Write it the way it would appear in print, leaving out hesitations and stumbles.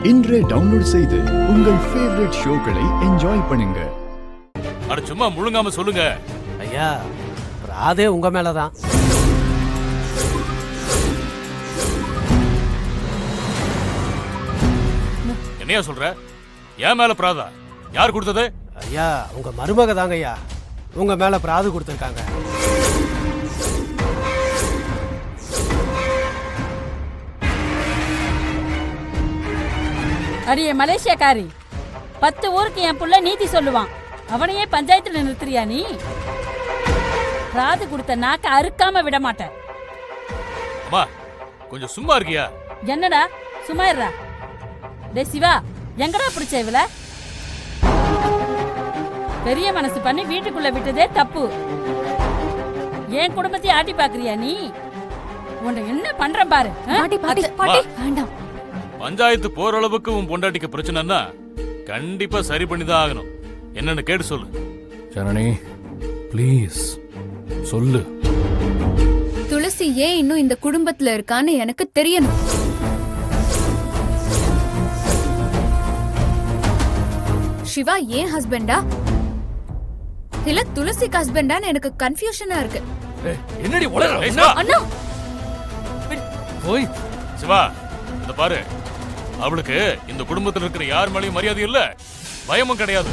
இன்றே டவுன்லோட் செய்து உங்கள் ஃபேவரட் ஷோக்களை என்ஜாய் பண்ணுங்க. அட சும்மா முழுங்காம சொல்லுங்க. ஐயா, ராதே உங்க மேலதான். என்னையா சொல்ற? என் மேல பிராதா? யார் கொடுத்தது? ஐயா, உங்க மருமக தாங்க ஐயா உங்க மேல பிராது கொடுத்திருக்காங்க. அடியே மலேசியாக்காரி, 10 ஊருக்கு என் புள்ள நீதி சொல்லுவான், அவனையே பஞ்சாயத்துல நிறுத்துறியா நீ? ராது கொடுத்த நாக்க அறுக்காம விட மாட்டேன். அம்மா கொஞ்சம் சும்மா இருக்கியா? என்னடா சும்மா இருடா. டே சிவா, எங்கடா பிடிச்ச இவள? பெரிய மனசு பண்ணி வீட்டுக்குள்ள விட்டதே தப்பு. என் குடும்பத்தையும் ஆட்டி பாக்குறியா நீ? உன்னை என்ன பண்ற பாரு. வேண்டாம். பஞ்சாயத்து போற அளவுக்கு உன் பொண்டாட்டிக்கு பிரச்சனைன்னா கண்டிப்பா சரி பண்ணிதான் ஆகணும். என்னன்னு கேட்டு சொல்லு. ஜனனி ப்ளீஸ் சொல்லு. துளசி ஏன் இன்னும் இந்த குடும்பத்துல இருக்கான்னு எனக்கு தெரியணும். சிவா ஏன் ஹஸ்பண்டா இல்ல துளசிக்கு ஹஸ்பண்டான்னு எனக்கு கன்ஃபியூஷனா இருக்கு. என்னடி அண்ணா போய் சிவா, இத பாரு, அவளுக்கு இந்த குடும்பத்துல இருக்கிற யார் மேலயும் மரியாதை இல்ல, பயமும் கிடையாது.